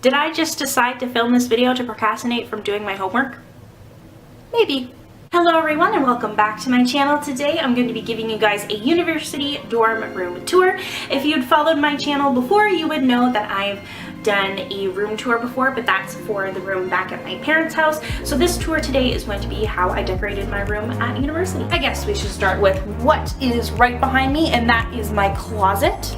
Did I just decide to film this video to procrastinate from doing my homework? Maybe. Hello everyone and welcome back to my channel. Today I'm going to be giving you guys a university dorm room tour. If you'd followed my channel before, you would know that I've done a room tour before, but that's for the room back at my parents' house. So this tour today is going to be how I decorated my room at university. I guess we should start with what is right behind me, and that is my closet.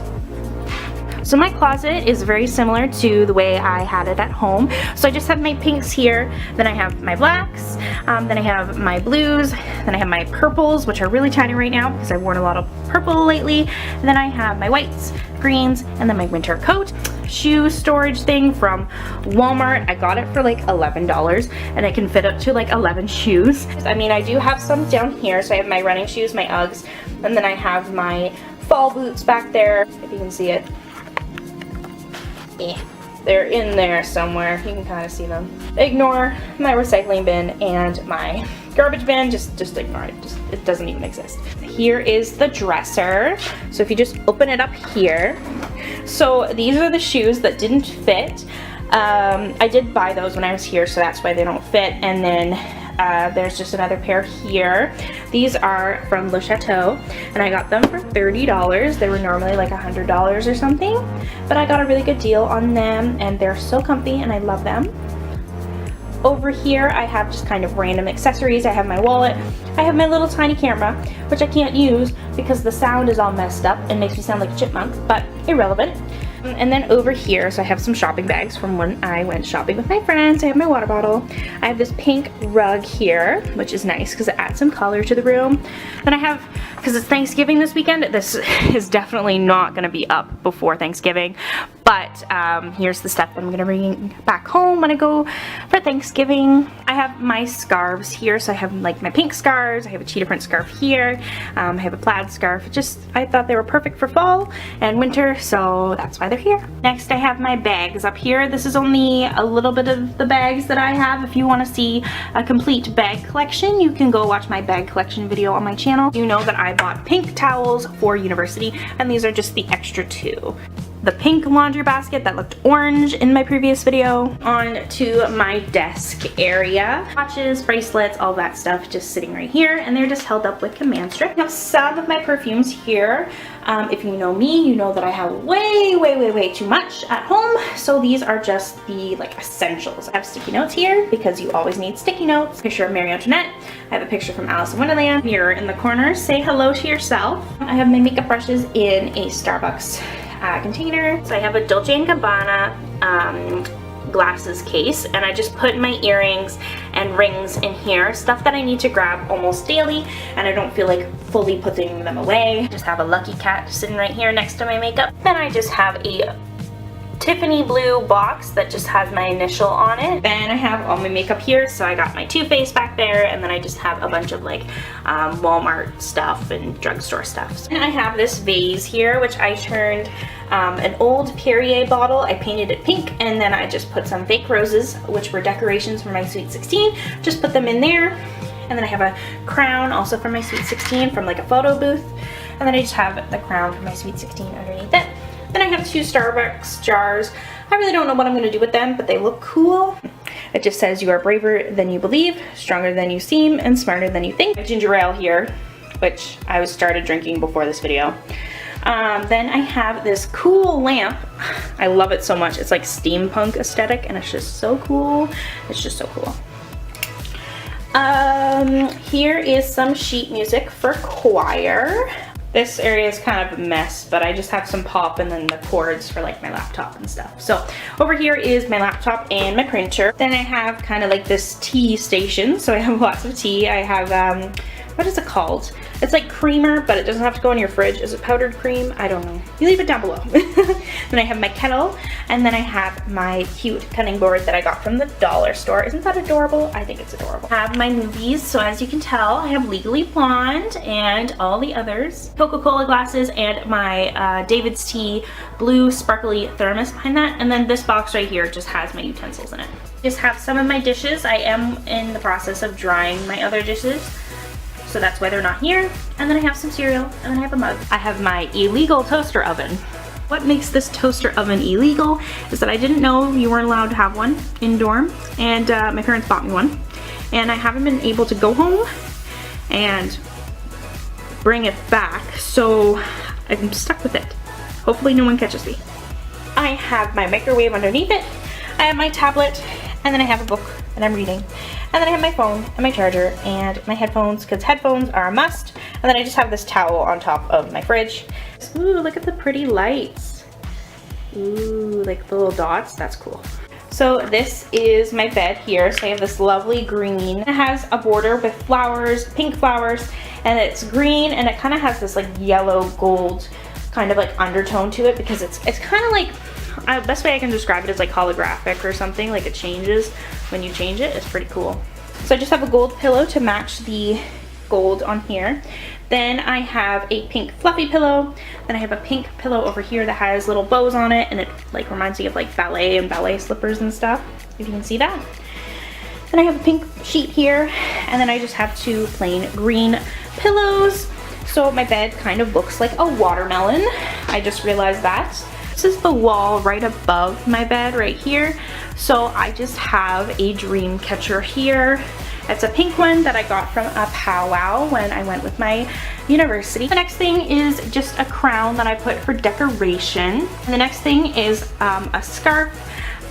So my closet is very similar to the way I had it at home. So I just have my pinks here, then I have my blacks, then I have my blues, then I have my purples, which are really tiny right now because I've worn a lot of purple lately, and then I have my whites, greens, and then my winter coat. Shoe storage thing from Walmart. I got it for like $11 and it can fit up to like 11 shoes. I mean, I do have some down here. So I have my running shoes, my Uggs, and then I have my fall boots back there, if you can see it. Yeah, they're in there somewhere. You can kind of see them. Ignore my recycling bin and my garbage bin. Just ignore it. It doesn't even exist. Here is the dresser. So if you just open it up here. So these are the shoes that didn't fit. I did buy those when I was here, so that's why they don't fit. And then there's just another pair here. These are from Le Chateau, and I got them for $30. They were normally like $100 or something, but I got a really good deal on them, and they're so comfy, and I love them. Over here, I have just kind of random accessories. I have my wallet. I have my little tiny camera, which I can't use because the sound is all messed up and makes me sound like a chipmunk, but irrelevant. And then over here, so I have some shopping bags from when I went shopping with my friends. I have my water bottle. I have this pink rug here, which is nice because it adds some color to the room. Then I have, because it's Thanksgiving this weekend, this is definitely not going to be up before Thanksgiving. But here's the stuff that I'm going to bring back home when I go for Thanksgiving. I have my scarves here. So I have like my pink scarves. I have a cheetah print scarf here. I have a plaid scarf. I thought they were perfect for fall and winter, so that's why they're here. Next, I have my bags up here. This is only a little bit of the bags that I have. If you want to see a complete bag collection, you can go watch my bag collection video on my channel. You know that I bought pink towels for university, and these are just the extra 2. The pink laundry basket that looked orange in my previous video. On to my desk area. Watches, bracelets, all that stuff just sitting right here, and they're just held up with command strip. I have some of my perfumes here. If you know me, you know that I have way too much at home, so these are just the like essentials. I have sticky notes here because you always need sticky notes. Picture of Marie Antoinette. I have a picture from Alice in Wonderland. Here in the corner, say hello to yourself. I have my makeup brushes in a Starbucks container. So I have a Dolce & Gabbana glasses case, and I just put my earrings and rings in here, stuff that I need to grab almost daily and I don't feel like fully putting them away. Just have a Lucky Cat sitting right here next to my makeup. Then I just have a Tiffany blue box that just has my initial on it. Then I have all my makeup here, so I got my Too Faced back there, and then I just have a bunch of like Walmart stuff and drugstore stuff. And I have this vase here, which I turned an old Perrier bottle. I painted it pink, and then I just put some fake roses, which were decorations for my Sweet 16. Just put them in there. And then I have a crown also from my Sweet 16 from like a photo booth. And then I just have the crown from my Sweet 16 underneath it. Then I have 2 Starbucks jars. I really don't know what I'm going to do with them, but they look cool. It just says, "You are braver than you believe, stronger than you seem, and smarter than you think." Ginger ale here, which I started drinking before this video. Then I have this cool lamp. I love it so much. It's like steampunk aesthetic, and it's just so cool. It's just so cool. Here is some sheet music for choir. This area is kind of a mess, but I just have some pop and then the cords for like my laptop and stuff. So over here is my laptop and my printer. Then I have kind of like this tea station. So I have lots of tea. I have, what is it called? It's like creamer, but it doesn't have to go in your fridge. Is it powdered cream? I don't know. You leave it down below. Then I have my kettle, and then I have my cute cutting board that I got from the dollar store. Isn't that adorable? I think it's adorable. I have my movies, so as you can tell, I have Legally Blonde and all the others. Coca-Cola glasses and my David's Tea blue sparkly thermos behind that. And then this box right here just has my utensils in it. Just have some of my dishes. I am in the process of drying my other dishes, so that's why they're not here. And then I have some cereal, and then I have a mug. I have my illegal toaster oven. What makes this toaster oven illegal is that I didn't know you weren't allowed to have one in dorm, and my parents bought me one, and I haven't been able to go home and bring it back, so I'm stuck with it. Hopefully no one catches me. I have my microwave underneath it, I have my tablet, and then I have a book that I'm reading. And then I have my phone and my charger and my headphones, because headphones are a must. And then I just have this towel on top of my fridge. Ooh, look at the pretty lights. Ooh, like the little dots, that's cool. So this is my bed here. So I have this lovely green. It has a border with flowers, pink flowers, and it's green, and it kind of has this like yellow gold kind of like undertone to it, because it's kind of like, best way I can describe it is like holographic or something, like it changes when you change it. It's pretty cool. So I just have a gold pillow to match the gold on here. Then I have a pink fluffy pillow. Then I have a pink pillow over here that has little bows on it, and it like reminds me of like ballet and ballet slippers and stuff, if you can see that. Then I have a pink sheet here, and then I just have two plain green pillows. So my bed kind of looks like a watermelon. I just realized that. This is the wall right above my bed right here. So I just have a dream catcher here. It's a pink one that I got from a powwow when I went with my university. The next thing is just a crown that I put for decoration. And the next thing is a scarf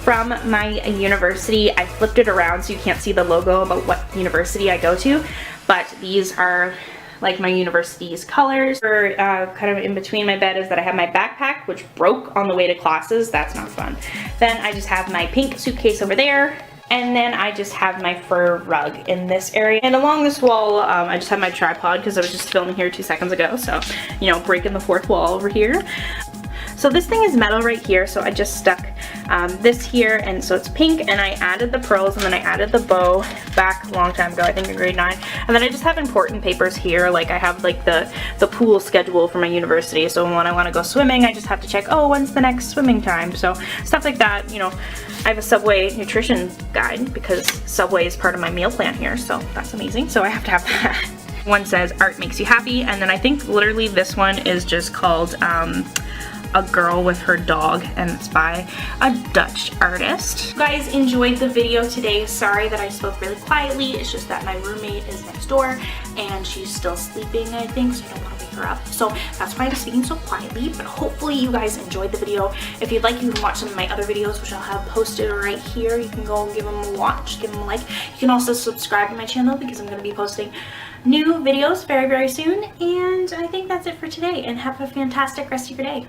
from my university. I flipped it around so you can't see the logo about what university I go to, but these are like my university's colors. For kind of in between my bed is that I have my backpack, which broke on the way to classes. That's not fun. Then I just have my pink suitcase over there. And then I just have my fur rug in this area. And along this wall, I just have my tripod because I was just filming here 2 seconds ago. So, you know, breaking the fourth wall over here. So this thing is metal right here, so I just stuck this here, and so it's pink, and I added the pearls, and then I added the bow back a long time ago, I think in grade 9. And then I just have important papers here, like I have like the pool schedule for my university, so when I want to go swimming, I just have to check, oh, when's the next swimming time? So stuff like that, you know. I have a Subway nutrition guide because Subway is part of my meal plan here, so that's amazing, so I have to have that. One says, art makes you happy, and then I think literally this one is just called, A Girl with Her Dog, and it's by a Dutch artist. You guys enjoyed the video today. Sorry that I spoke really quietly. It's just that my roommate is next door and she's still sleeping, I think, so I don't want to wake her up. So that's why I'm speaking so quietly, but hopefully you guys enjoyed the video. If you'd like, you can watch some of my other videos, which I'll have posted right here. You can go give them a watch, give them a like. You can also subscribe to my channel because I'm going to be posting new videos very, very soon. And I think that's it for today, and have a fantastic rest of your day.